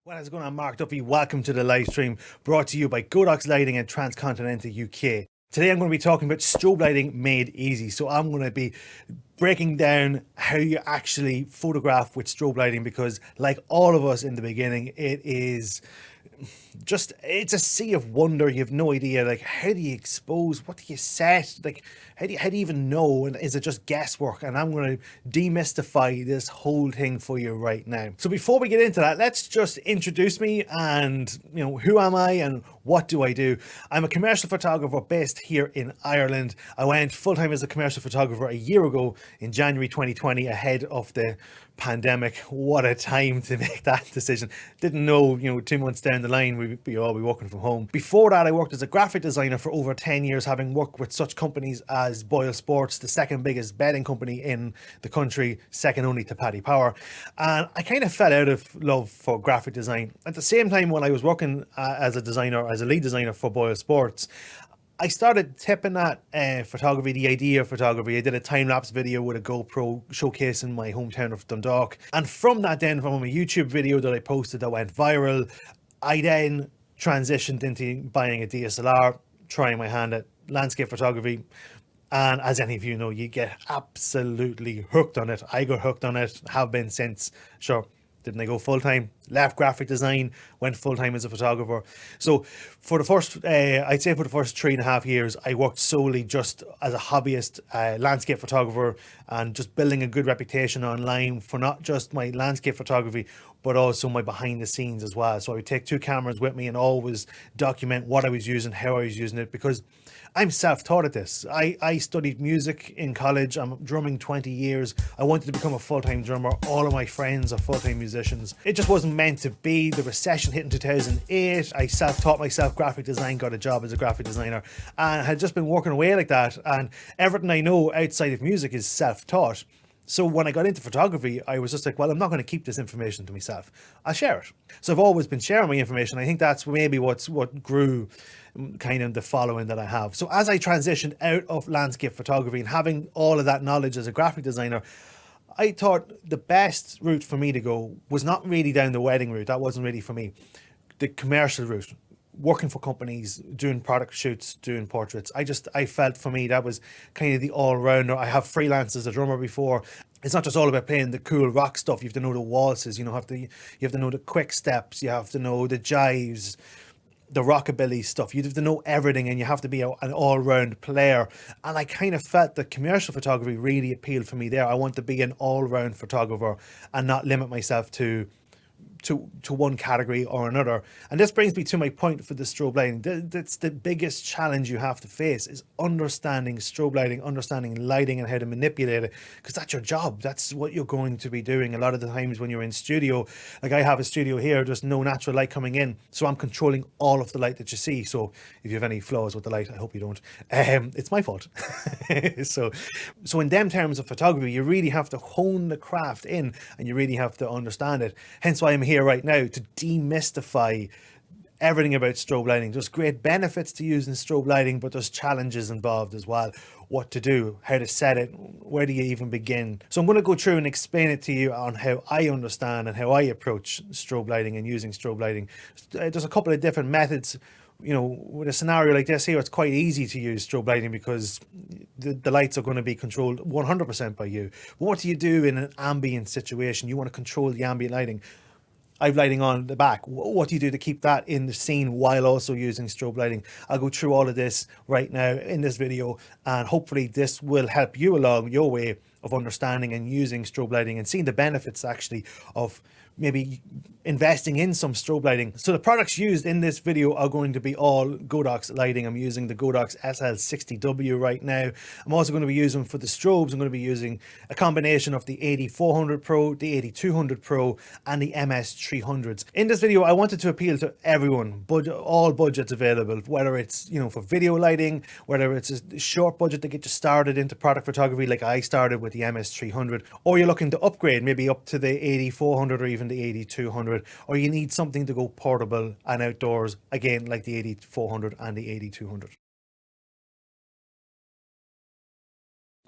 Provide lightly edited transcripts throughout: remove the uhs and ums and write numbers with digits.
What is going on, Mark Duffy? Welcome to the live stream brought to you by Godox Lighting in Transcontinental UK. Today I'm going to be talking about strobe lighting made easy. So I'm going to be breaking down how you actually photograph with strobe lighting, because like all of us in the beginning, it's a sea of wonder. You have no idea, like, how do you expose, what do you set, like how do you even know, and is it just guesswork? And I'm going to demystify this whole thing for you right now. So before we get into that, let's just introduce me and, who am I and what do I do? I'm a commercial photographer based here in Ireland. I went full-time as a commercial photographer a year ago in January 2020, ahead of the pandemic. What a time to make that decision. Didn't know, 2 months down the line we'd all be working from home. Before that, I worked as a graphic designer for over 10 years, having worked with such companies as Boyle Sports, the second biggest betting company in the country, second only to Paddy Power. And I kind of fell out of love for graphic design. At the same time, when I was working as a lead designer for Boyle Sports, I started tipping at photography, the idea of photography. I did a time-lapse video with a GoPro showcasing my hometown of Dundalk. And from that then, from a YouTube video that I posted that went viral, I then transitioned into buying a DSLR, trying my hand at landscape photography. And as any of you know, you get absolutely hooked on it. I got hooked on it, have been since. Sure, didn't I go full-time? Left graphic design, went full-time as a photographer. So for the first, I'd say for the first 3.5 years, I worked solely just as a hobbyist landscape photographer, and just building a good reputation online for not just my landscape photography, but also my behind the scenes as well. So I would take 2 cameras with me and always document what I was using, how I was using it, because I'm self-taught at this. I studied music in college. I'm drumming 20 years. I wanted to become a full-time drummer. All of my friends are full-time musicians. It just wasn't meant to be. The recession hit in 2008. I self-taught myself graphic design, got a job as a graphic designer, and had just been working away like that. And everything I know outside of music is self-taught. So when I got into photography, I was just like, well, I'm not going to keep this information to myself. I'll share it. So I've always been sharing my information. I think that's maybe what grew kind of the following that I have. So as I transitioned out of landscape photography and having all of that knowledge as a graphic designer, I thought the best route for me to go was not really down the wedding route. That wasn't really for me. The commercial route, working for companies, doing product shoots, doing portraits. I felt for me that was kind of the all-rounder. I have freelanced as a drummer before. It's not just all about playing the cool rock stuff. You have to know the waltzes, you have to know the quick steps, you have to know the jives, the rockabilly stuff. You have to know everything, and you have to be an all-round player. And I kind of felt that commercial photography really appealed for me there. I want to be an all-round photographer and not limit myself to one category or another. And this brings me to my point for the strobe lighting. That's the biggest challenge you have to face, is understanding strobe lighting, understanding lighting and how to manipulate it, because that's your job. That's what you're going to be doing a lot of the times when you're in studio. Like, I have a studio here, there's no natural light coming in, so I'm controlling all of the light that you see. So if you have any flaws with the light, I hope you don't. It's my fault. So in them terms of photography, you really have to hone the craft in, and you really have to understand it. Hence why I'm here right now, to demystify everything about strobe lighting. There's great benefits to using strobe lighting, but there's challenges involved as well. What to do, how to set it, where do you even begin? So I'm going to go through and explain it to you on how I understand and how I approach strobe lighting and using strobe lighting. There's a couple of different methods. With a scenario like this here, it's quite easy to use strobe lighting because the lights are going to be controlled 100% by you. But what do you do in an ambient situation? You want to control the ambient lighting. I've lighting on the back. What do you do to keep that in the scene while also using strobe lighting? I'll go through all of this right now in this video, and hopefully this will help you along your way of understanding and using strobe lighting and seeing the benefits actually of maybe investing in some strobe lighting. So the products used in this video are going to be all Godox lighting. I'm using the Godox SL60W right now. I'm also going to be using, for the strobes, I'm going to be using a combination of the 8400 Pro, the 8200 Pro, and the MS300s. In this video, I wanted to appeal to everyone, all budgets available, whether it's, for video lighting, whether it's a short budget to get you started into product photography like I started with the MS300, or you're looking to upgrade maybe up to the 8400 or even the 8200, or you need something to go portable and outdoors, again, like the 8400 and the 8200.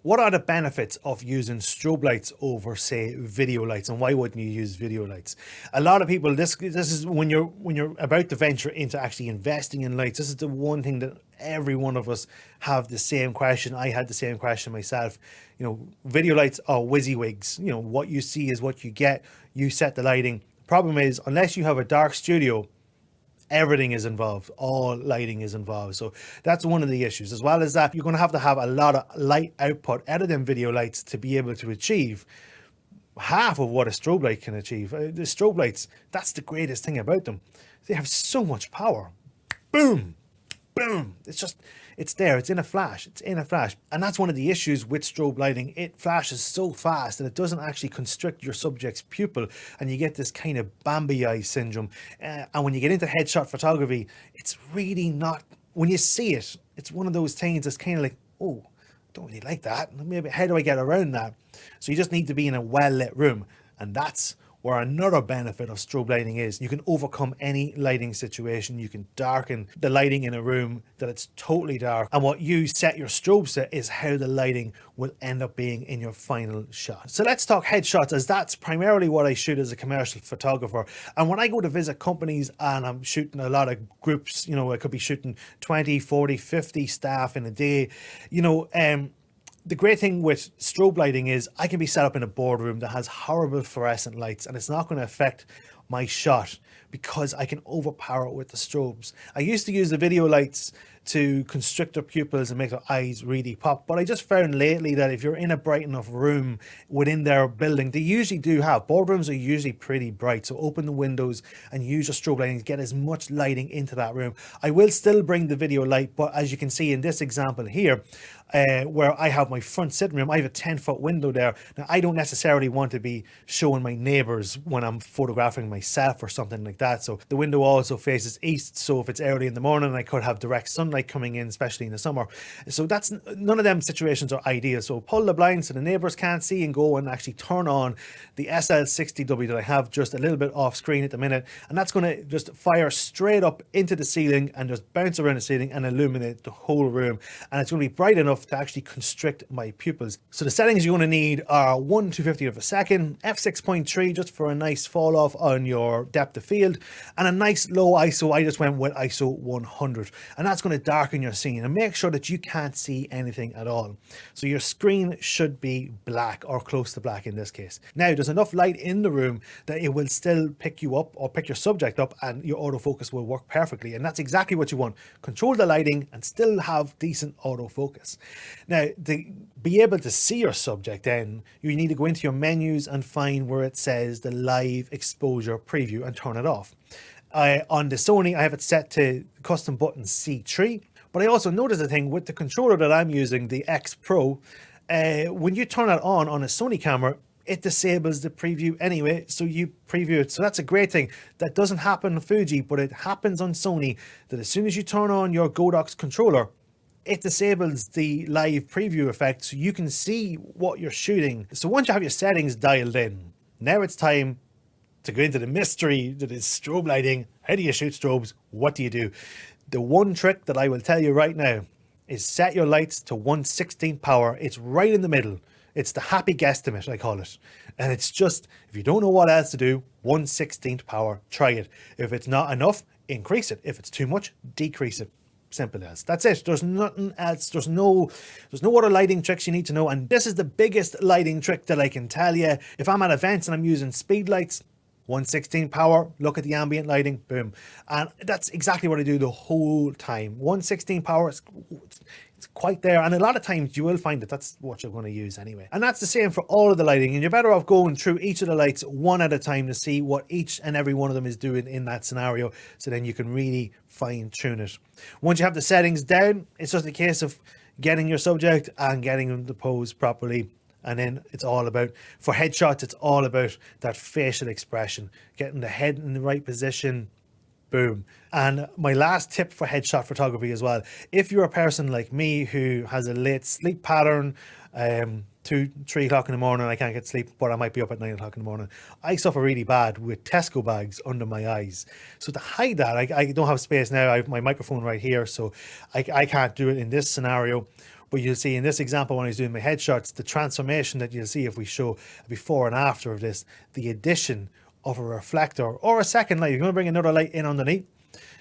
What are the benefits of using strobe lights over, say, video lights, and why wouldn't you use video lights? A lot of people, this is when you're about to venture into actually investing in lights. This is the one thing that every one of us have the same question. I had the same question myself. You know, video lights are WYSIWYGs. You know, what you see is what you get. You set the lighting. Problem is, unless you have a dark studio, everything is involved. All lighting is involved. So that's one of the issues. As well as that, you're going to have a lot of light output out of them video lights to be able to achieve half of what a strobe light can achieve. The strobe lights, that's the greatest thing about them. They have so much power. Boom, boom. It's there. It's in a flash. It's in a flash. And that's one of the issues with strobe lighting. It flashes so fast that it doesn't actually constrict your subject's pupil, and you get this kind of Bambi eye syndrome. And when you get into headshot photography, it's really not, when you see it, it's one of those things that's kind of like, oh, I don't really like that. Maybe how do I get around that? So you just need to be in a well-lit room, and that's where another benefit of strobe lighting is. You can overcome any lighting situation. You can darken the lighting in a room that it's totally dark, and what you set your strobes to is how the lighting will end up being in your final shot. So let's talk headshots, as that's primarily what I shoot as a commercial photographer. And when I go to visit companies and I'm shooting a lot of groups, you know, I could be shooting 20, 40, 50 staff in a day, you know, the great thing with strobe lighting is I can be set up in a boardroom that has horrible fluorescent lights, and it's not going to affect my shot because I can overpower it with the strobes. I used to use the video lights to constrict their pupils and make their eyes really pop, but I just found lately that if you're in a bright enough room within their building, they usually do have, boardrooms are usually pretty bright, so open the windows and use your strobe lighting to get as much lighting into that room. I will still bring the video light, but as you can see in this example here, where I have my front sitting room, I have a 10-foot window there. Now, I don't necessarily want to be showing my neighbors when I'm photographing myself or something like that. So the window also faces east. So if it's early in the morning, I could have direct sunlight coming in, especially in the summer. So that's, none of them situations are ideal. So pull the blinds so the neighbors can't see, and go and actually turn on the SL60W that I have just a little bit off screen at the minute. And that's going to just fire straight up into the ceiling and just bounce around the ceiling and illuminate the whole room. And it's going to be bright enough to actually constrict my pupils. So the settings you're going to need are 1/250th of a second, f6.3 just for a nice fall off on your depth of field, and a nice low ISO. I just went with ISO 100, and that's going to darken your scene and make sure that you can't see anything at all. So your screen should be black or close to black in this case. Now there's enough light in the room that it will still pick you up or pick your subject up, and your autofocus will work perfectly, and that's exactly what you want. Control the lighting and still have decent autofocus. Now, to be able to see your subject, then you need to go into your menus and find where it says the live exposure preview and turn it off. On the Sony, I have it set to custom button C3, but I also noticed a thing with the controller that I'm using, the X Pro. When you turn it on a Sony camera, it disables the preview anyway, so you preview it. So that's a great thing. That doesn't happen on Fuji, but it happens on Sony, that as soon as you turn on your Godox controller, it disables the live preview effect, so you can see what you're shooting. So once you have your settings dialed in, now it's time to go into the mystery that is strobe lighting. How do you shoot strobes? What do you do? The one trick that I will tell you right now is set your lights to 1/16 power. It's right in the middle. It's the happy guesstimate, I call it. And it's just, if you don't know what else to do, 1/16 power, try it. If it's not enough, increase it. If it's too much, decrease it. Simple as. That's it. There's nothing else. There's no other lighting tricks you need to know. And this is the biggest lighting trick that I can tell you. If I'm at events and I'm using speed lights, 1/16 power, look at the ambient lighting, boom. And that's exactly what I do the whole time. 1/16 power, it's quite there. And a lot of times you will find that that's what you're going to use anyway. And that's the same for all of the lighting. And you're better off going through each of the lights one at a time to see what each and every one of them is doing in that scenario. So then you can really fine tune it. Once you have the settings down, it's just a case of getting your subject and getting them to pose properly. And then it's all about, for headshots, it's all about that facial expression, getting the head in the right position, boom. And my last tip for headshot photography as well, if you're a person like me who has a late sleep pattern, 2, 3 o'clock in the morning, I can't get sleep, but I might be up at 9 o'clock in the morning. I suffer really bad with Tesco bags under my eyes. So to hide that, I don't have space now. I have my microphone right here, so I can't do it in this scenario. But you'll see in this example, when I was doing my headshots, the transformation that you'll see if we show a before and after of this, the addition of a reflector or a second light. You're going to bring another light in underneath.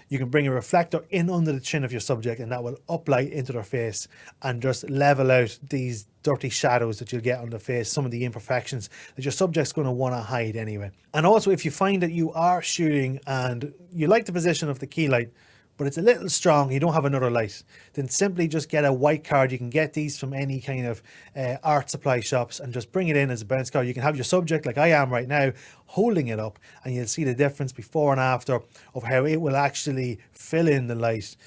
You can bring a reflector in under the chin of your subject, and that will uplight into their face and just level out these dirty shadows that you'll get on the face, some of the imperfections that your subject's going to want to hide anyway. And also, if you find that you are shooting and you like the position of the key light, but it's a little strong, you don't have another light, then simply just get a white card. You can get these from any kind of art supply shops and just bring it in as a bounce card. You can have your subject, like I am right now, holding it up, and you'll see the difference before and after of how it will actually fill in the light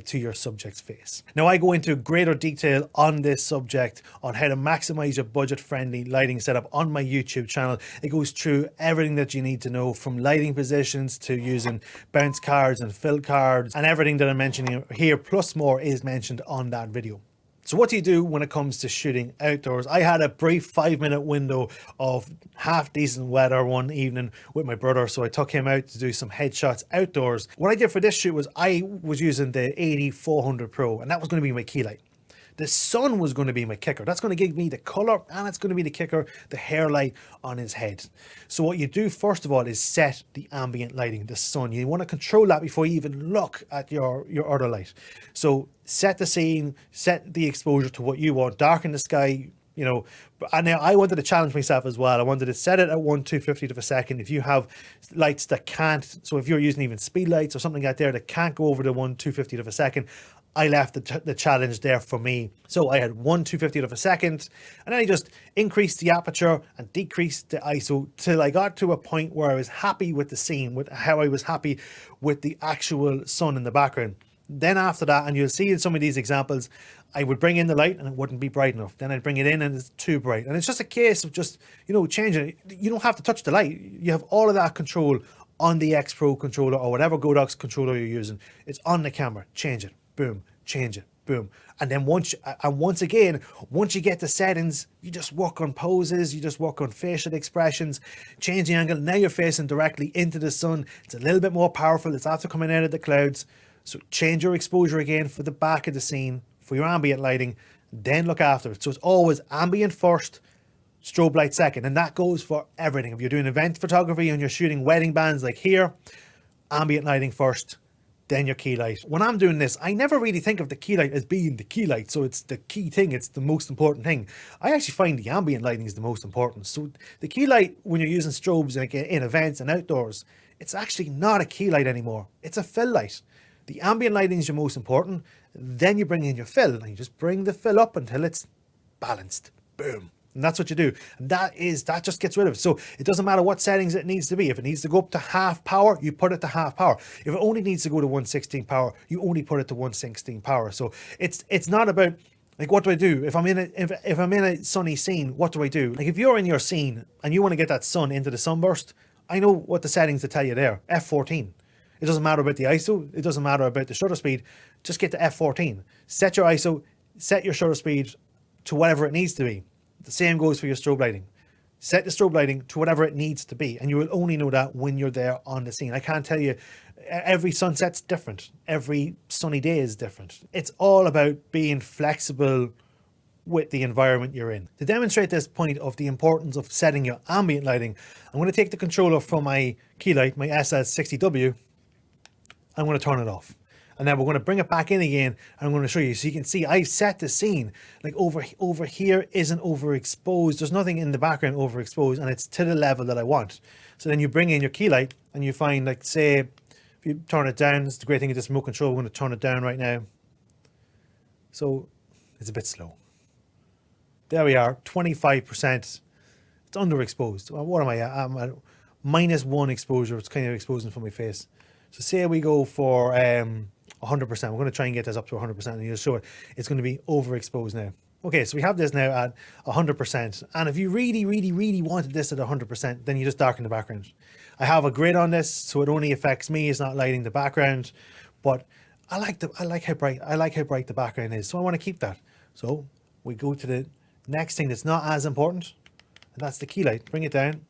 to your subject's face. Now, I go into greater detail on this subject, on how to maximize your budget-friendly lighting setup on my YouTube channel. It goes through everything that you need to know, from lighting positions to using bounce cards and fill cards, and everything that I'm mentioning here plus more is mentioned on that video. So what do you do when it comes to shooting outdoors? I had a brief 5-minute window of half decent weather one evening with my brother, so I took him out to do some headshots outdoors. What I did for this shoot was I was using the 80-400 Pro, and that was going to be my key light. The sun was going to be my kicker. That's going to give me the color, and it's going to be the kicker, the hair light on his head. So what you do first of all is set the ambient lighting, the sun. You want to control that before you even look at your other light. So set the scene, set the exposure to what you want, darken the sky, you know. And now I wanted to challenge myself as well. I wanted to set it at 1/250th of a second. If you have lights that can't, so if you're using even speed lights or something out there that can't go over the 1/250th of a second, I left the challenge there for me. So I had 1/250th of a second, and then I just increased the aperture and decreased the ISO till I got to a point where I was happy with the scene, with how I was happy with the actual sun in the background. Then after that, and you'll see in some of these examples, I would bring in the light and it wouldn't be bright enough. Then I'd bring it in and it's too bright. And it's just a case of just, you know, changing it. You don't have to touch the light. You have all of that control on the X Pro controller or whatever Godox controller you're using. It's on the camera. Change it. Boom. Change it. Boom. And then once you get the settings, you just work on poses, you just work on facial expressions, change the angle. Now you're facing directly into the sun. It's a little bit more powerful. It's after coming out of the clouds. So change your exposure again for the back of the scene, for your ambient lighting, then look after it. So it's always ambient first, strobe light second. And that goes for everything. If you're doing event photography and you're shooting wedding bands like here, ambient lighting first, then your key light. When I'm doing this, I never really think of the key light as being the key light. So it's the key thing. It's the most important thing. I actually find the ambient lighting is the most important. So the key light, when you're using strobes like in events and outdoors, it's actually not a key light anymore. It's a fill light. The ambient lighting is your most important. Then you bring in your fill and you just bring the fill up until it's balanced. Boom. And that's what you do. And that just gets rid of it. So it doesn't matter what settings it needs to be. If it needs to go up to half power, you put it to half power. If it only needs to go to 1/16 power, you only put it to 1/16 power. So it's not about, like, what do I do? If I'm in a sunny scene, what do I do? Like, if you're in your scene and you want to get that sun into the sunburst, I know what the settings to tell you there. F14. It doesn't matter about the ISO. It doesn't matter about the shutter speed. Just get to F14. Set your ISO, set your shutter speed to whatever it needs to be. The same goes for your strobe lighting. Set the strobe lighting to whatever it needs to be. And you will only know that when you're there on the scene. I can't tell you, every sunset's different. Every sunny day is different. It's all about being flexible with the environment you're in. To demonstrate this point of the importance of setting your ambient lighting, I'm going to take the controller from my key light, my SS60W. I'm going to turn it off. And then we're going to bring it back in again. And I'm going to show you. So you can see I've set the scene. Like over here isn't overexposed. There's nothing in the background overexposed. And it's to the level that I want. So then you bring in your key light and you find, like, say, if you turn it down, it's the great thing of this remote control. We're going to turn it down right now. So it's a bit slow. There we are, 25%. It's underexposed. What am I at? I'm at -1 exposure. It's kind of exposing from my face. So say we go for 100%. We're going to try and get this up to 100%, and you'll show it. It's going to be overexposed now. Okay, so we have this now at 100%. And if you really, really, really wanted this at 100%, then you just darken the background. I have a grid on this, so it only affects me. It's not lighting the background, but I like how bright the background is. So I want to keep that. So we go to the next thing that's not as important, and that's the key light. Bring it down. And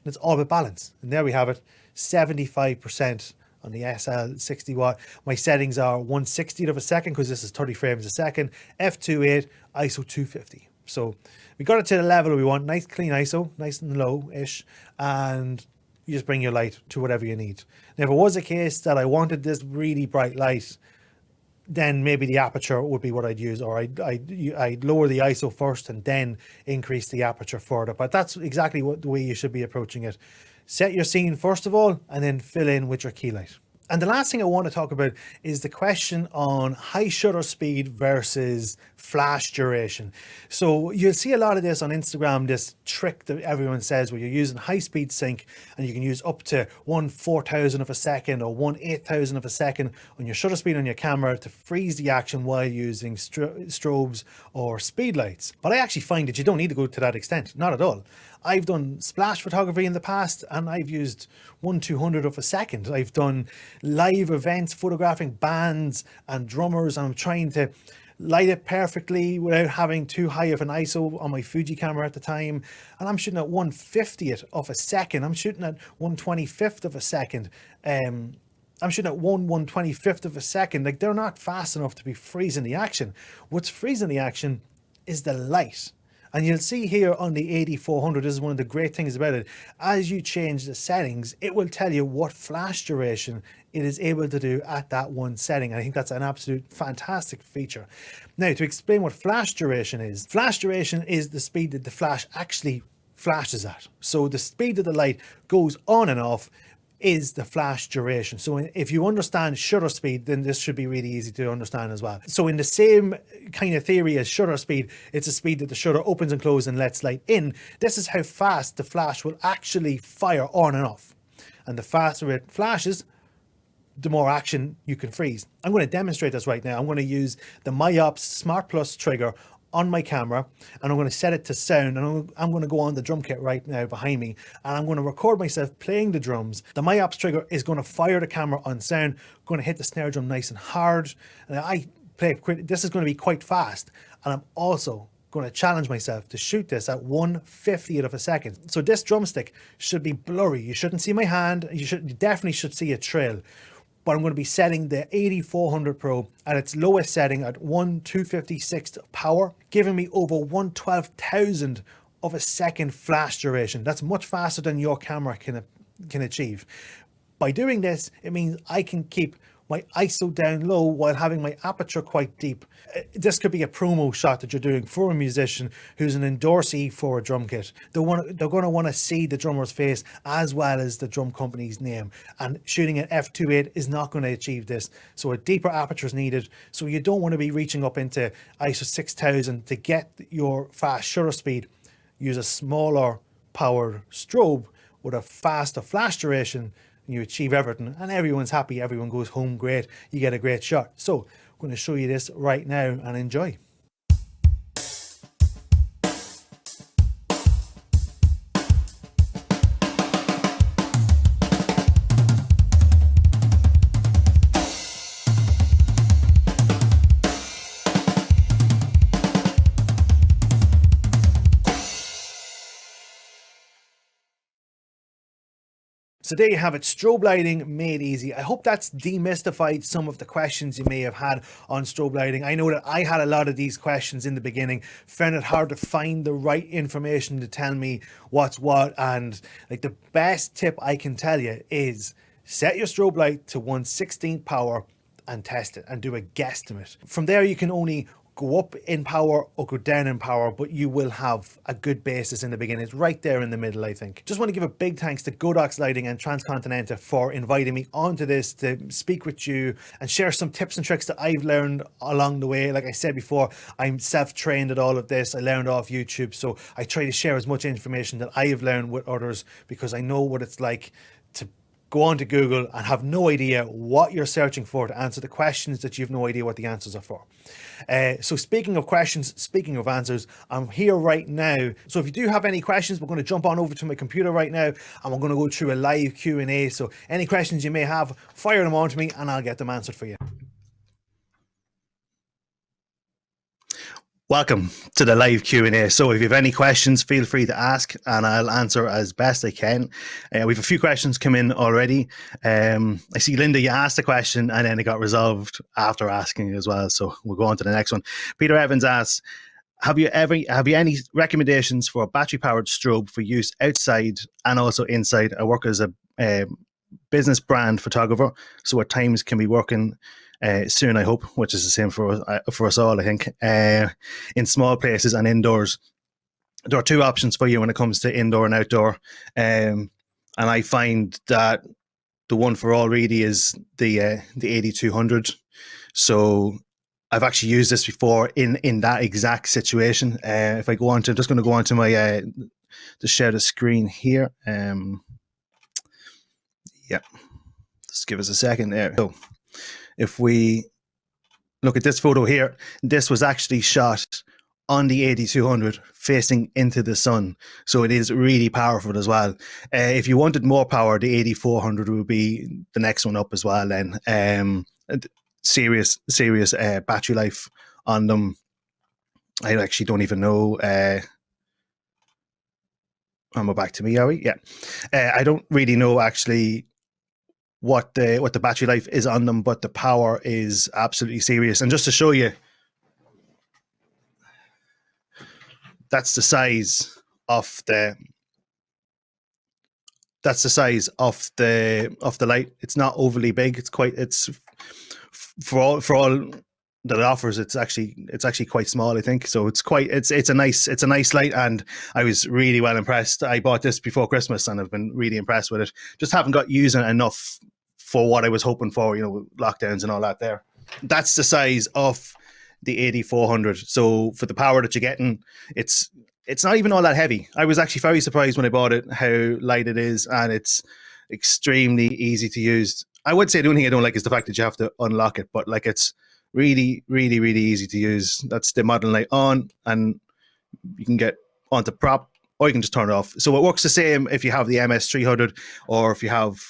it's all about balance. And there we have it. 75% on the SL60 watt. My settings are 1/60th of a second because this is 30 frames a second, f2.8, ISO 250. So we got it to the level we want, nice clean ISO, nice and low-ish, and you just bring your light to whatever you need. Now, if it was a case that I wanted this really bright light, then maybe the aperture would be what I'd use, or I'd lower the ISO first and then increase the aperture further. But that's exactly the way you should be approaching it. Set your scene first of all, and then fill in with your key light. And the last thing I want to talk about is the question on high shutter speed versus flash duration. So you'll see a lot of this on Instagram, this trick that everyone says where you're using high speed sync and you can use up to 1/4000 of a second or 1/8000 of a second on your shutter speed on your camera to freeze the action while using strobes or speed lights. But I actually find that you don't need to go to that extent, not at all. I've done splash photography in the past and I've used 1/200 of a second. I've done live events photographing bands and drummers, and I'm trying to light it perfectly without having too high of an ISO on my Fuji camera at the time, and I'm shooting at 1/50th of a second. I'm shooting at 1/25th of a second. I'm shooting at 1/125th of a second. Like, they're not fast enough to be freezing the action. What's freezing the action is the light. And you'll see here on the 8400, this is one of the great things about it. As you change the settings, it will tell you what flash duration it is able to do at that one setting. I think that's an absolute fantastic feature. Now, to explain what flash duration is the speed that the flash actually flashes at. So the speed that the light goes on and off is the flash duration. So if you understand shutter speed, then this should be really easy to understand as well. So in the same kind of theory as shutter speed, it's a speed that the shutter opens and closes and lets light in. This is how fast the flash will actually fire on and off. And the faster it flashes, the more action you can freeze. I'm going to demonstrate this right now. I'm going to use the Myops Smart Plus trigger on my camera, and I'm going to set it to sound, and I'm going to go on the drum kit right now behind me, and I'm going to record myself playing the drums. The Myops trigger is going to fire the camera on sound, going to hit the snare drum nice and hard, and this is going to be quite fast, and I'm also going to challenge myself to shoot this at 1/50th of a second. So this drumstick should be blurry. You shouldn't see my hand. You definitely should see a trail. But I'm going to be setting the 8400 Pro at its lowest setting at 1/256th power, giving me over 1/12,000 of a second flash duration. That's much faster than your camera can achieve. By doing this, it means I can keep my ISO down low while having my aperture quite deep. This could be a promo shot that you're doing for a musician who's an endorsee for a drum kit. They're going to want to see the drummer's face as well as the drum company's name. And shooting at f2.8 is not going to achieve this. So a deeper aperture is needed. So you don't want to be reaching up into ISO 6000 to get your fast shutter speed. Use a smaller powered strobe with a faster flash duration, and you achieve everything, and everyone's happy, everyone goes home great, you get a great shot. So I'm going to show you this right now and enjoy. So there you have it, strobe lighting made easy. I hope that's demystified some of the questions you may have had on strobe lighting. I know that I had a lot of these questions in the beginning, found it hard to find the right information to tell me what's what, and like the best tip I can tell you is set your strobe light to 1/16th power and test it and do a guesstimate. From there you can only go up in power or go down in power, but you will have a good basis in the beginning. It's right there in the middle, I think. Just want to give a big thanks to Godox Lighting and Transcontinental for inviting me onto this to speak with you and share some tips and tricks that I've learned along the way. Like I said before, I'm self-trained at all of this. I learned off YouTube, so I try to share as much information that I have learned with others because I know what it's like to go on to Google and have no idea what you're searching for to answer the questions that you have no idea what the answers are for. So speaking of questions, speaking of answers, I'm here right now. So if you do have any questions, we're going to jump on over to my computer right now and we're going to go through a live Q&A. So any questions you may have, fire them on to me and I'll get them answered for you. Welcome to the live Q&A. So if you have any questions, feel free to ask and I'll answer as best I can. We have a few questions come in already. I see, Linda, you asked a question and then it got resolved after asking as well. So we'll go on to the next one. Peter Evans asks, have you any recommendations for a battery-powered strobe for use outside and also inside? I work as a business brand photographer, so at times can be working soon, I hope, which is the same for us all, I think, in small places and indoors. There are two options for you when it comes to indoor and outdoor, and I find that the one for all really is the 8200. So I've actually used this before in that exact situation. If I go on to, I'm just going to go on to my to share the screen here. Yeah, just give us a second there. So if we look at this photo here, this was actually shot on the 8200 facing into the sun. So it is really powerful as well. If you wanted more power, the 8400 would be the next one up as well then. Serious battery life on them. I actually don't even know. We're back to me, are we? Yeah. I don't really know actually what the battery life is on them, but the power is absolutely serious. And just to show you, that's the size of the light. It's not overly big. It's for all that it offers. It's actually quite small, I think. So it's a nice light, and I was really well impressed. I bought this before Christmas, and I've been really impressed with it. Just haven't got using it enough for what I was hoping for, with lockdowns and all that there. That's the size of the 8400. So for the power that you're getting, it's not even all that heavy. I was actually very surprised when I bought it how light it is, and it's extremely easy to use. I would say the only thing I don't like is the fact that you have to unlock it, but like it's really, really, really easy to use. That's the model light on, and you can get onto prop, or you can just turn it off. So it works the same if you have the MS300 or if you have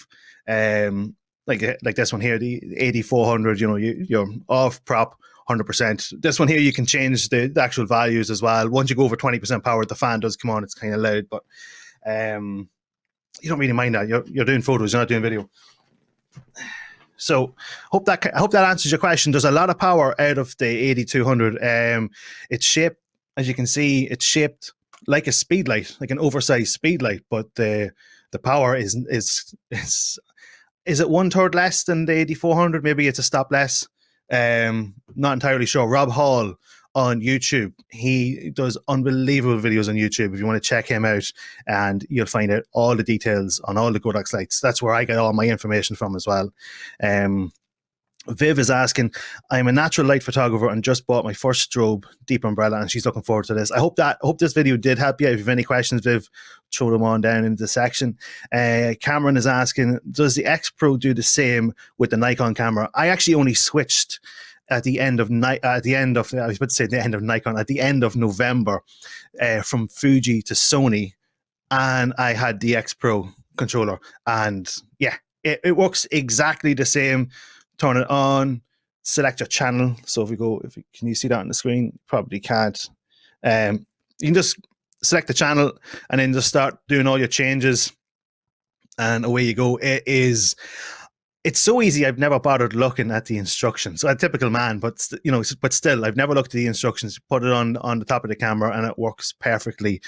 like this one here, the 8400. You're off prop 100%. This one here, you can change the actual values as well. Once you go over 20% power, the fan does come on. It's kind of loud, but you don't really mind that. You're doing photos, you're not doing video. So hope that answers your question. There's a lot of power out of the 8200. It's shaped, as you can see, it's shaped like a speed light, like an oversized speed light, but the power is it 1/3 less than the 8400? Maybe it's a stop less. Not entirely sure. Rob Hall on YouTube, he does unbelievable videos on YouTube. If you want to check him out, and you'll find out all the details on all the Godox lights. That's where I get all my information from as well. Viv is asking, I'm a natural light photographer and just bought my first strobe deep umbrella, and she's looking forward to this. I hope this video did help you. If you have any questions, Viv, throw them on down into the section. Cameron is asking, does the X Pro do the same with the Nikon camera? I actually only switched at the end of November from Fuji to Sony, and I had the X Pro controller, and yeah, it works exactly the same. Turn it on, select your channel. So can you see that on the screen? Probably can't. You can just select the channel and then just start doing all your changes, and away you go. It's so easy. I've never bothered looking at the instructions. So a typical man, but still, I've never looked at the instructions. Put it on the top of the camera, and it works perfectly.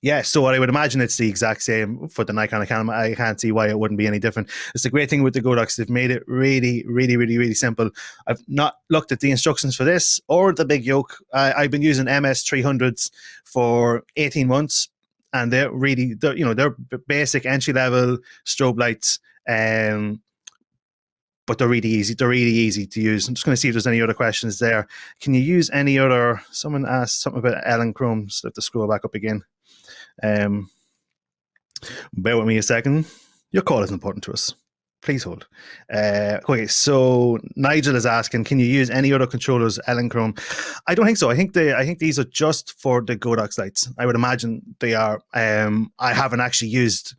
Yeah, so I would imagine it's the exact same for the Nikon camera. I can't see why it wouldn't be any different. It's the great thing with the Godox. They've made it really, really, really, really simple. I've not looked at the instructions for this or the Big Yoke. I've been using MS300s for 18 months, and they're basic entry-level strobe lights. But they're really easy. They're really easy to use. I'm just going to see if there's any other questions there. Can you use any other? Someone asked something about Ellen Chrome. So I have to scroll back up again. Bear with me a second. Your call is important to us. Please hold. Okay, so Nigel is asking, can you use any other controllers, Ellen Chrome? I don't think so. I think these are just for the Godox lights. I would imagine they are. I haven't actually used.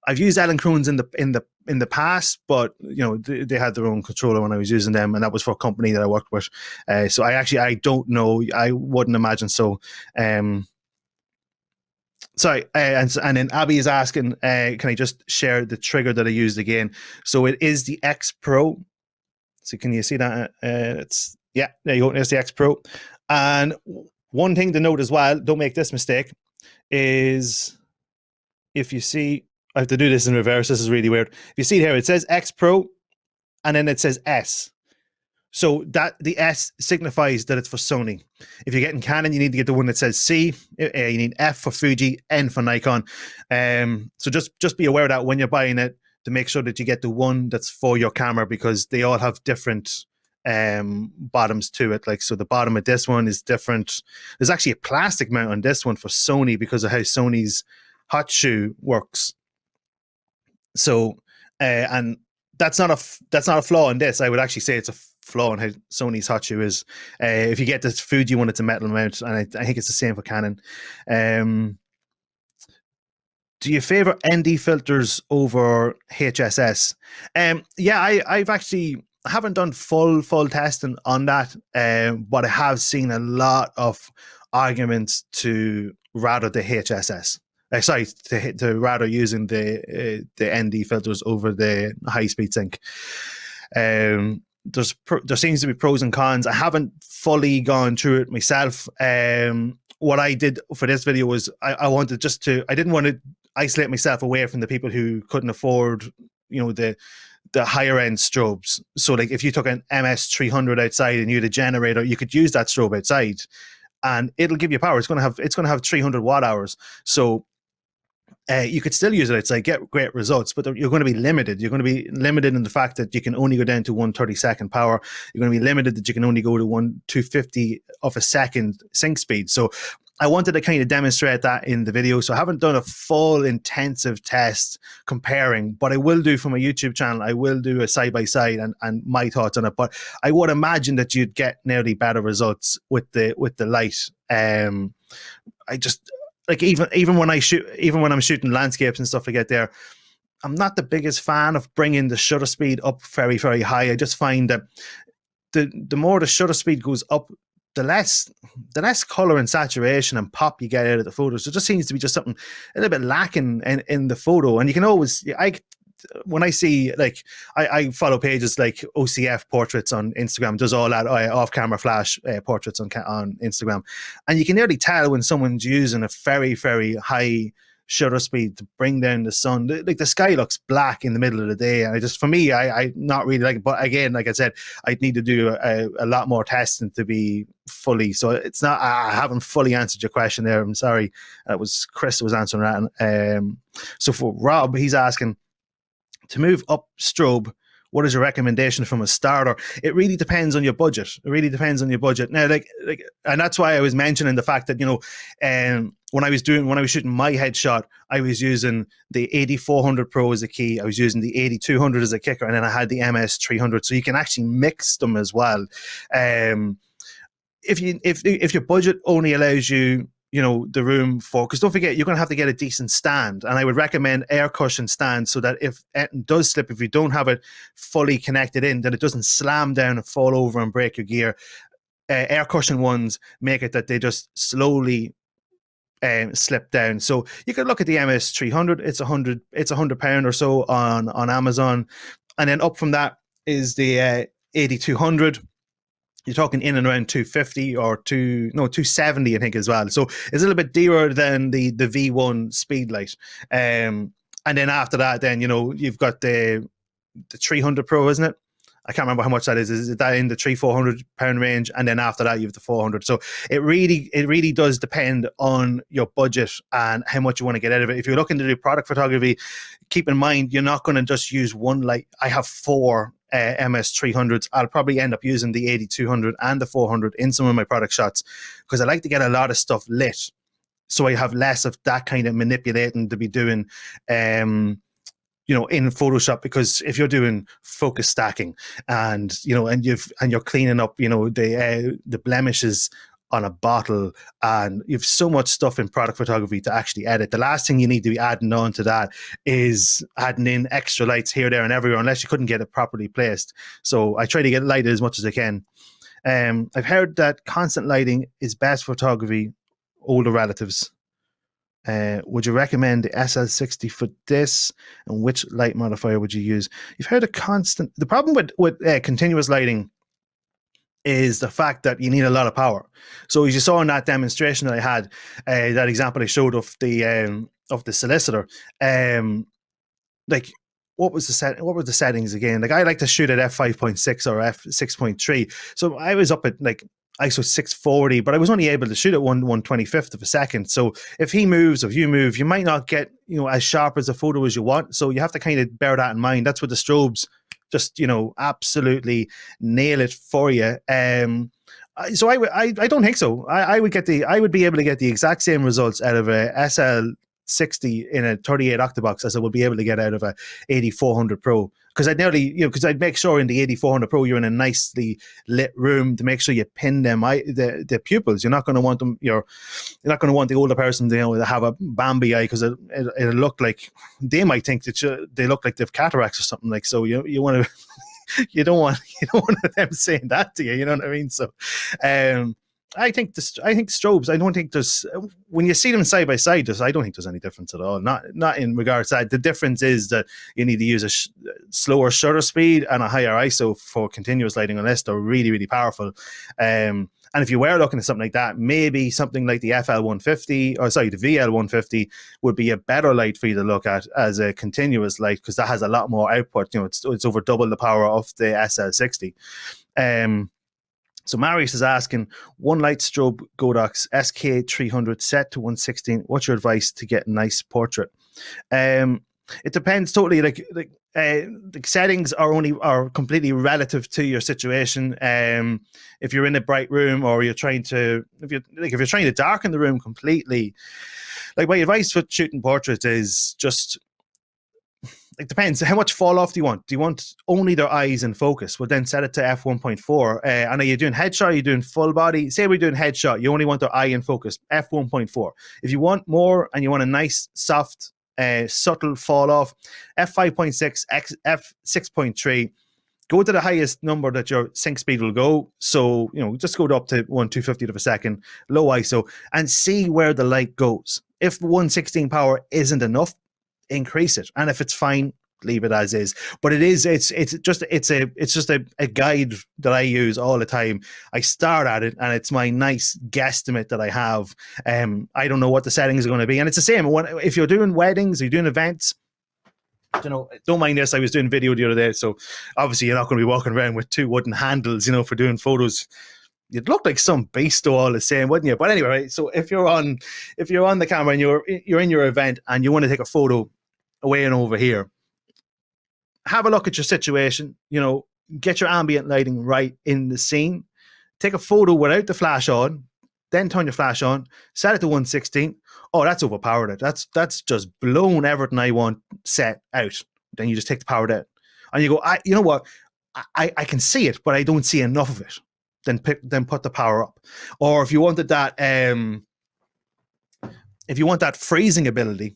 I've used Ellen Chromes in the in the past, but they had their own controller when I was using them, and that was for a company that I worked with. So I don't know. I wouldn't imagine so. Sorry, and then Abby is asking, can I just share the trigger that I used again? So it is the X Pro. So can you see that? It's yeah, there you go. There's the X Pro. And one thing to note as well, don't make this mistake, is if you see, I have to do this in reverse. This is really weird. If you see here, it says X Pro, and then it says S. So that the S signifies that it's for Sony. If you're getting Canon, you need to get the one that says C. You need F for Fuji, N for Nikon. So just be aware of that when you're buying it, to make sure that you get the one that's for your camera, because they all have different bottoms to it. Like, so the bottom of this one is different. There's actually a plastic mount on this one for Sony because of how Sony's hot shoe works. So and that's not a flaw in this. I would actually say it's a flaw in how Sony's hot shoe is. If you get this Fuji one, it's a metal mount, and I think it's the same for Canon. Do you favor ND filters over HSS? Yeah, I haven't done full testing on that, but I have seen a lot of arguments to rather the HSS. Sorry, to rather using the ND filters over the high speed sync. There seems to be pros and cons. I haven't fully gone through it myself. What I did for this video was I didn't want to isolate myself away from the people who couldn't afford, the higher end strobes. So like if you took an MS300 outside and you had a generator, you could use that strobe outside and it'll give you power. It's going to have 300 watt hours. So you could still use it outside, get great results, but you're going to be limited. You're going to be limited in the fact that you can only go down to 1/32 power. You're going to be limited that you can only go to 250 of a second sync speed. So I wanted to kind of demonstrate that in the video. So I haven't done a full intensive test comparing, but I will do for my YouTube channel. I will do a side-by-side and my thoughts on it. But I would imagine that you'd get nearly better results with the light. I just, like, even when I'm shooting landscapes and stuff like that there, I'm not the biggest fan of bringing the shutter speed up very, very high. I just find that the more the shutter speed goes up, the less color and saturation and pop you get out of the photos. So it just seems to be just something a little bit lacking in the photo. And you can always, when I see, like, I follow pages like OCF Portraits on Instagram, does all that off-camera flash portraits on Instagram, and you can nearly tell when someone's using a very, very high shutter speed to bring down the sun. Like, the sky looks black in the middle of the day, and for me, I not really like it. But again, like I said, I'd need to do a lot more testing to be fully. So it's not. I haven't fully answered your question there. I'm sorry. It was Chris who was answering that. So for Rob, he's asking, to move up strobe, what is your recommendation from a starter? It really depends on your budget. Now, like, and that's why I was mentioning the fact that, when I was shooting my headshot, I was using the 8400 Pro as a key. I was using the 8200 as a kicker, and then I had the MS300. So you can actually mix them as well. If your budget only allows you, the room for, because don't forget, you're going to have to get a decent stand, and I would recommend air cushion stands, so that if it does slip, if you don't have it fully connected in, then it doesn't slam down and fall over and break your gear. Air cushion ones make it that they just slowly slip down. So you could look at the MS300. It's £100 or so on Amazon, and then up from that is the 8200. You're talking in and around 250 or 270, I think, as well. So it's a little bit dearer than the V1 Speedlight. And then after that, then, you've got the 300 Pro, isn't it? I can't remember how much that is. Is that in the £300-400 range? And then after that, you have the 400. So it really does depend on your budget and how much you want to get out of it. If you're looking to do product photography, keep in mind, you're not going to just use one light. I have 4 MS300s. I'll probably end up using the 8200 and the 400 in some of my product shots, because I like to get a lot of stuff lit, so I have less of that kind of manipulating to be doing in Photoshop. Because if you're doing focus stacking and you're cleaning up the blemishes on a bottle, and you've so much stuff in product photography to actually edit. The last thing you need to be adding on to that is adding in extra lights here, there, and everywhere, unless you couldn't get it properly placed. So I try to get lighted as much as I can. I've heard that constant lighting is best photography, older relatives. Would you recommend the SL60 for this? And which light modifier would you use? You've heard of constant. The problem with continuous lighting is the fact that you need a lot of power. So as you saw in that demonstration that I had, that example I showed of the solicitor, like what was the settings again? Like I like to shoot at f5.6 or f6.3. So I was up at like ISO 640, but I was only able to shoot at 1/125th of a second. So if he moves, if you move, you might not get, as sharp as a photo as you want. So you have to kind of bear that in mind. That's what the strobes just, absolutely nail it for you. So I don't think so. I would be able to get the exact same results out of a SL60 in a 38 octabox as I would be able to get out of a 8400 Pro. Because I'd make sure in the 8400 Pro you're in a nicely lit room to make sure you pin them the pupils. You're not going to want them. You're not going to want the older person to have a Bambi eye, because it'll look like they might think that they look like they've cataracts or something like. So you want to. You don't want them saying that to you. You know what I mean? So, I think strobes. I don't think there's, when you see them side by side. I don't think there's any difference at all. Not in regards to that. The difference is that you need to use a slower shutter speed and a higher ISO for continuous lighting, unless they're really, really powerful. And if you were looking at something like that, maybe something like the the VL150 would be a better light for you to look at as a continuous light, because that has a lot more output. It's over double the power of the SL60. So Marius is asking, one light strobe Godox SK300 set to 116. What's your advice to get a nice portrait? It depends totally. The settings are completely relative to your situation. If you're in a bright room, or if you're trying to darken the room completely, like my advice for shooting portraits is just, it depends. How much fall off do you want? Do you want only their eyes in focus? Well, then set it to f1.4. And are you doing headshot? Are you doing full body? Say we're doing headshot. You only want their eye in focus. f1.4. If you want more and you want a nice, soft, subtle fall off, f5.6, f6.3. Go to the highest number that your sync speed will go. So, just go up to 1/250th of a second, low ISO, and see where the light goes. If 116 power isn't enough, increase it. And if it's fine, leave it as is. But it's just a guide that I use all the time. I start at it, and it's my nice guesstimate that I have. I don't know what the settings are going to be. And it's the same if you're doing weddings, you're doing events. Don't mind this. I was doing video the other day, so obviously you're not going to be walking around with two wooden handles, for doing photos. You'd look like some beast all the same, wouldn't you? But anyway, right, so if you're on the camera and you're in your event and you want to take a photo away and over here, have a look at your situation. Get your ambient lighting right in the scene. Take a photo without the flash on, then turn your flash on, set it to 116. Oh, that's overpowered. That's just blown everything I want set out. Then you just take the power down, and you go, you know what? I can see it, but I don't see enough of it. Then put the power up. Or if you wanted that, freezing ability,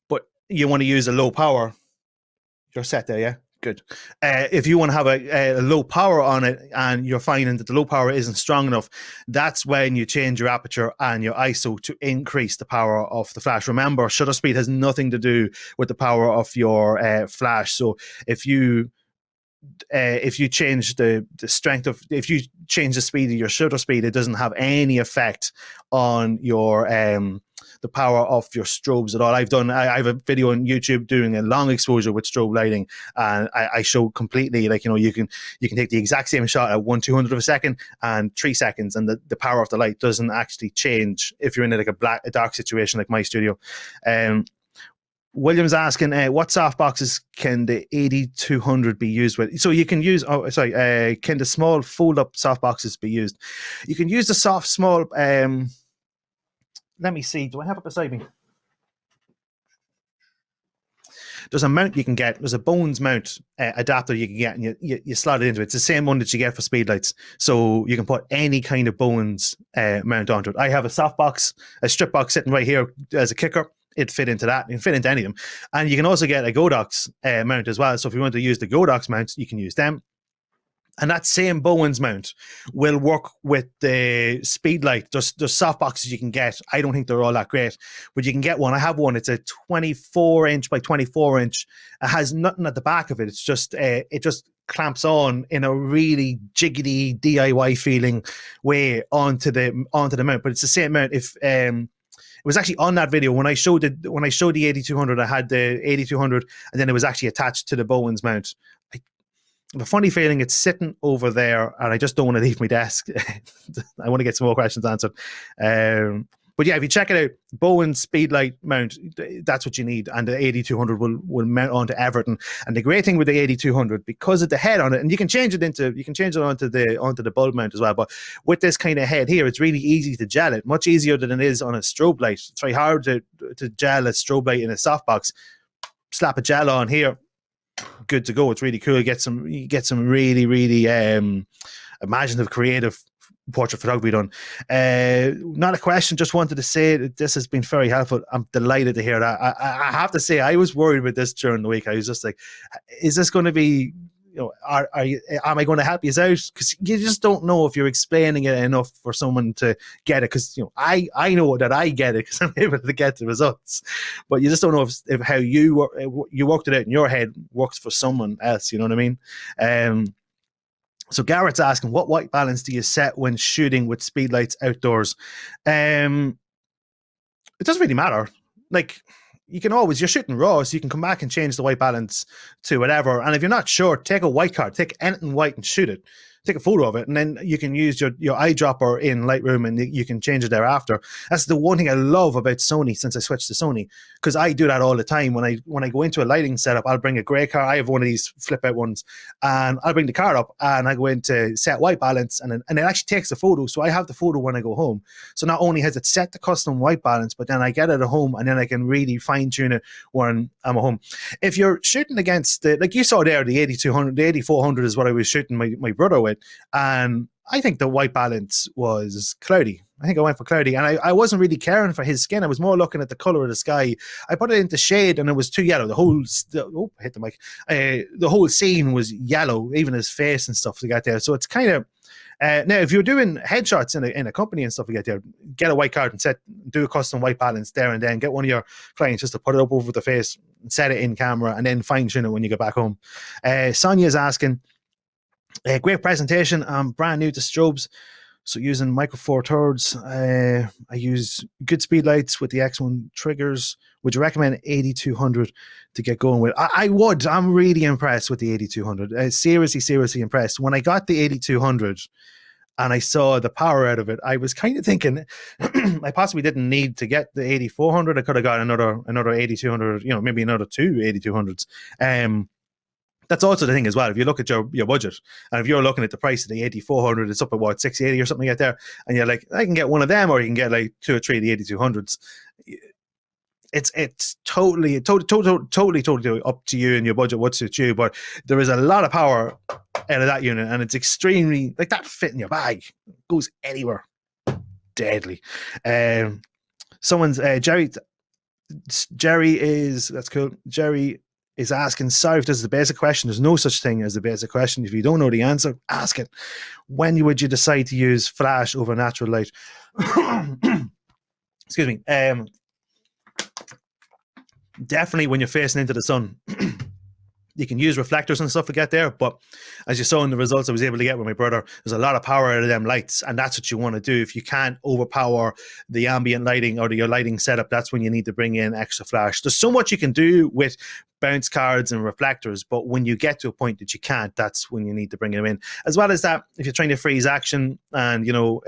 but you want to use a low power, you're set there, yeah. Good. If you want to have a low power on it, and you're finding that the low power isn't strong enough, that's when you change your aperture and your ISO to increase the power of the flash. Remember, shutter speed has nothing to do with the power of your flash. So if you change the strength of, if you change the speed of your shutter speed, it doesn't have any effect on your the power of your strobes at all. I have a video on YouTube doing a long exposure with strobe lighting, and I show completely, you can take the exact same shot at 1/200th of a second and 3 seconds, and the power of the light doesn't actually change if you're in a dark situation like my studio. William's asking, what softboxes can the 8200 be used with? So you can use, can the small fold-up softboxes be used? You can use the small, let me see, do I have it beside me? there's a mount you can get. There's a Bones mount adapter you can get, and you slot it into it. It's the same one that you get for speedlights, so you can put any kind of Bones mount onto it. I have a softbox, a strip box sitting right here as a kicker. It fit into that. It can fit into any of them, and you can also get a Godox mount as well. So if you want to use the Godox mounts, you can use them. And that same Bowens mount will work with the Speedlight. There's softboxes you can get. I don't think they're all that great, but you can get one. I have one. It's a 24-inch by 24-inch. It has nothing at the back of it. It's just it just clamps on in a really jiggity DIY feeling way onto the mount. But it's the same mount. If it was actually on that video when I showed the 8200, I had the 8200, and then it was actually attached to the Bowens mount. A funny feeling it's sitting over there, and I just don't want to leave my desk. I want to get some more questions answered. But yeah, if you check it out, Bowen Speedlight mount, that's what you need, and the 8200 will mount onto everything. And the great thing with the 8200, because of the head on it, and you can change it onto the bulb mount as well. But with this kind of head here, it's really easy to gel it, much easier than it is on a strobe light. It's very hard to gel a strobe light in a softbox. Slap a gel on here, good to go. It's really cool. You get some really, really imaginative, creative portrait photography done. Not a question, just wanted to say that this has been very helpful. I'm delighted to hear that. I have to say, I was worried about this during the week. I was just like, is this going to be, am I going to help you out? Because you just don't know if you're explaining it enough for someone to get it. Because I know that I get it because I'm able to get the results, but you just don't know if how you worked it out in your head works for someone else. You know what I mean? So Garrett's asking, what white balance do you set when shooting with speedlights outdoors? It doesn't really matter. Like, you're shooting raw, so you can come back and change the white balance to whatever. And if you're not sure, take a white card, take anything white and shoot it. Take a photo of it, and then you can use your eyedropper in Lightroom, and you can change it thereafter. That's the one thing I love about Sony since I switched to Sony, because I do that all the time. When I go into a lighting setup, I'll bring a grey card. I have one of these flip out ones, and I'll bring the card up, and I go into set white balance, and it actually takes the photo. So I have the photo when I go home. So not only has it set the custom white balance, but then I get it at home, and then I can really fine tune it when I'm at home. If you're shooting against like you saw there, the 8200, the 8400 is what I was shooting my brother with. And I think the white balance was cloudy. I think I went for cloudy, and I wasn't really caring for his skin. I was more looking at the color of the sky. I put it into shade, and it was too yellow. Hit the mic. The whole scene was yellow, even his face and stuff like that there. So it's kind of now if you're doing headshots in a company and stuff like that there, get a white card and do a custom white balance there and then. Get one of your clients just to put it up over the face and set it in camera, and then fine tune it when you get back home. Sonia's asking, great presentation. I'm brand new to strobes, so using micro four thirds. I use good speed lights with the X1 triggers. Would you recommend 8200 to get going with? I would. I'm really impressed with the 8200. Seriously impressed. When I got the 8200 and I saw the power out of it, I was kind of thinking I possibly didn't need to get the 8400. I could have got another 8200, maybe another two 8200s. That's also the thing as well. If you look at your budget, and if you're looking at the price of the 8400, it's up at what, 680 or something like that there, and you're like, I can get one of them, or you can get like two or three of the 8200s. It's totally up to you and your budget, what suits you. But there is a lot of power out of that unit, and it's extremely, like, that fit in your bag, goes anywhere, deadly. Someone's Jerry is, that's cool. Jerry is asking, sorry if this is a basic question. There's no such thing as a basic question. If you don't know the answer, ask it. When would you decide to use flash over natural light? Excuse me. Definitely when you're facing into the sun. You can use reflectors and stuff to get there, but as you saw in the results I was able to get with my brother, there's a lot of power out of them lights, and that's what you want to do. If you can't overpower the ambient lighting or your lighting setup, that's when you need to bring in extra flash. There's so much you can do with bounce cards and reflectors, but when you get to a point that you can't, that's when you need to bring them in. As well as that, if you're trying to freeze action and you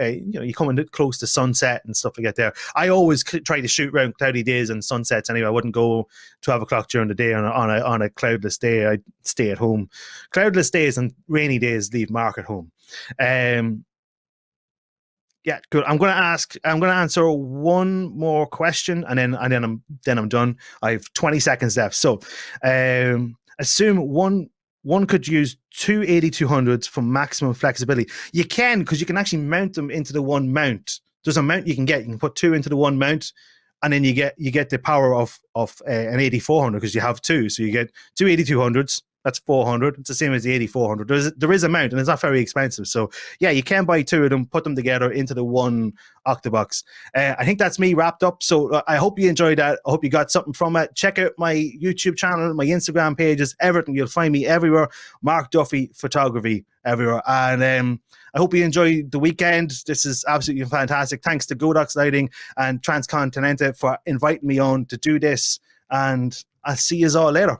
come in close to sunset and stuff like that there, I always try to shoot around cloudy days and sunsets anyway. I wouldn't go 12 o'clock during the day on a cloudless day. I'd stay at home. Cloudless days and rainy days, leave Mark at home. Yeah, good. I'm gonna answer one more question, and then I'm done. I have 20 seconds left. So, assume one could use two 8200s for maximum flexibility. You can, because you can actually mount them into the one mount. There's a mount you can get. You can put two into the one mount, and then you get the power of an 8400 because you have two. So you get two 8200s. That's 400. It's the same as the 8400. There is a mount, and it's not very expensive. So yeah, you can buy two of them, put them together into the one octabox. I think that's me wrapped up. So I hope you enjoyed that. I hope you got something from it. Check out my YouTube channel, my Instagram pages, everything. You'll find me everywhere. Mark Duffy Photography everywhere. And I hope you enjoy the weekend. This is absolutely fantastic. Thanks to Godox Lighting and Transcontinental for inviting me on to do this. And I'll see you all later.